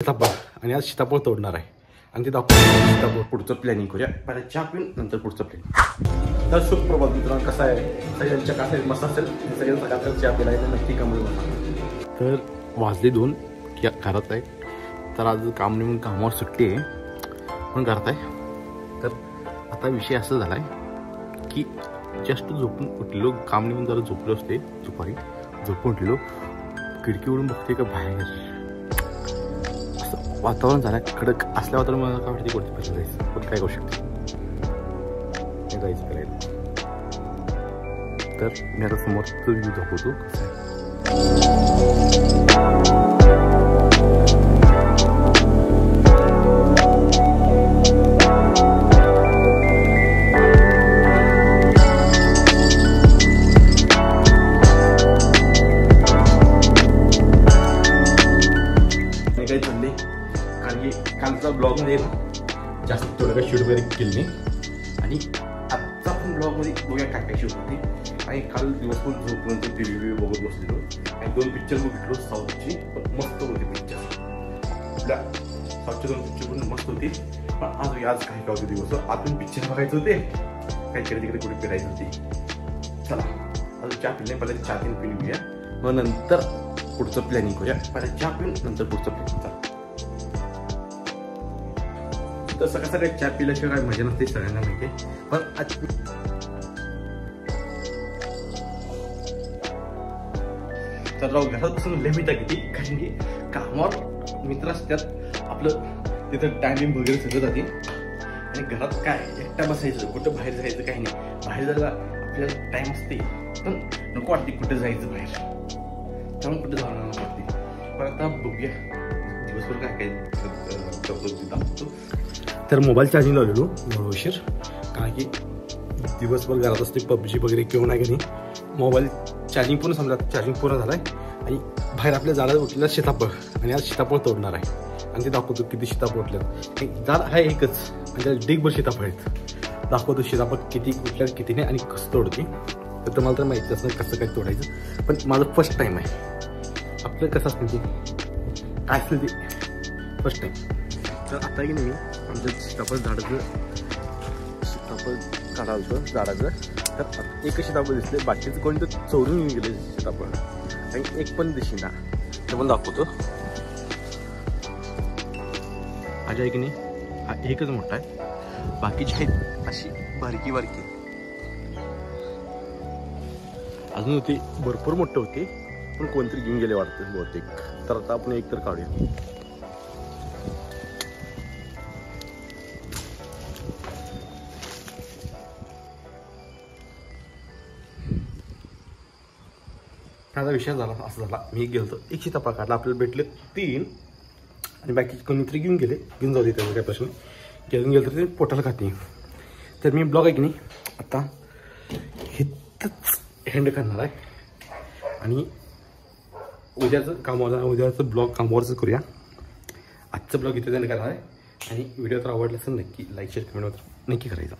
सीताफळ आणि आज सीताफळ तोडणार आहे आणि ते दाखवतो सीताफळ. पुढचं प्लॅनिंग करूया. पहिला चहा पिऊन नंतर पुढचं प्लॅनिंग. तर सुप्रभात मित्रांनो, कसं आहे सगळ्यांच्या कासात मस्त असेल सगळ्यांचा कासात चहा पिला नक्की कमी होणार. तर वाजले 2 घरात आहे. तर आज काम नाही म्हणून कामावर सुट्टी आहे पण घरात आहे. तर आता विषय असं झाला आहे की जस्ट झोपून उठलेलो, काम नाही म्हणून जरा झोपलो असते दुपारी. झोपून उठलेलो, खिडकीवरून बघते का बाहेर वातावरण झालं कडक असल्यावर मला काय वाटते कोणती फिरायला जायचं पण काय करू शकते जायचं फिरायला. तर मी आता समोरचं व्ह्यू दाखवतो कसं आहे. काही चालले कारण की कालचा ब्लॉगमध्ये जास्त थोडं काही शूट वगैरे केली नाही आणि आजचा पण ब्लॉगमध्ये बघूया काय काय शूट होती. आणि काल दिवसभर झोपून टी व्ही बघत बसलेलो आणि 2 पिक्चर बघितलो साऊथची, पण मस्त होती पिक्चर. आपल्या साऊथचे 2 पिक्चर पण मस्त होती. पण आज काय काय होते दिवस आतून पिक्चर बघायचे होते, काहीतरी तिकडे कुठे फिरायचं होती. चला अजून चहा पिले, पहिला चहा पिऊन घेऊया मग नंतर पुढचं प्लॅनिंग करूया. पहिला चहा पिऊन नंतर पुढचं प्लॅनिंग. तसं कसं काही चहा पिल्याशिवाय काय मजा नसते सगळ्यांना माहिती. पण आज तर राव घरात बसून लय मिळता किती, कारण की कामावर मित्र असतात आपलं तिथं टायमिंग वगैरे सगळं जाते. आणि घरात काय एकटा बसायचं, कुठं बाहेर जायचं काही नाही. बाहेर जायला आपल्याला टाइम असते पण नको वाटते कुठं जायचं बाहेर, त्यामुळे कुठं जाणार नको वाटते. पण आता बघूया दिवसभर काय काय दाखवतो. तर मोबाईल चार्जिंग लावलेलो उशीर, कारण की दिवसभर घरात असते पबजी वगैरे किंवा नाही की नाही. मोबाईल चार्जिंग पूर्ण समजा चार्जिंग पूर्ण झाला आहे आणि बाहेर आपल्या झाडाला उठलेला सीताफळ आणि आज सीताफळ तोडणार आहे आणि ते दाखवतो किती सीताफळ उठल्यात. एक झाड आहे एकच आणि त्याला डिगभर सीताफळ आहेत. दाखवतो सीताफळ किती उठल्यात किती नाही आणि कसं तोडते. तर तुम्हाला तर माहिती असं कसं काय तोडायचं, पण माझं फर्स्ट टाईम आहे. आपलं कसं असतं ते काय असतं ते फर्स्ट टाईम. तर आता की नाही आमचं सीताफळ झाडाचं सीताफळ काढायचं झाडाचं. तर एकच सीताफळ दिसले, बाकीचं कोणी तर चोरून येऊन गेले सीताफळ आणि एक पण दिसेना. ते पण दाखवतो. आज आहे की नाही हा एकच मोठा आहे, बाकीची आहेत अशी बारकी बारकी अजून होती, भरपूर मोठे होते पण कोणतरी घेऊन गेले वाटतं बहुतेक. तर आता आपण एक तर काढूया. माझा विषय झाला असं झाला, मी गेलो एक सीताफळ काढला, आपल्याला भेटले 3 आणि बाकीचे कोणीतरी घेऊन जाऊ दे त्याचं काय प्रश्न. घेऊन गेलं तर ते पोटाला खात नाही. तर मी ब्लॉग आहे की नाही आता हेच हँड करणार आहे आणि उद्याचं ब्लॉग कामावरच करूया. आजचं ब्लॉग इथे करणार आहे आणि व्हिडिओ तर आवडला असेल नक्की लाईक शेअर कमेंट नक्की करायचा.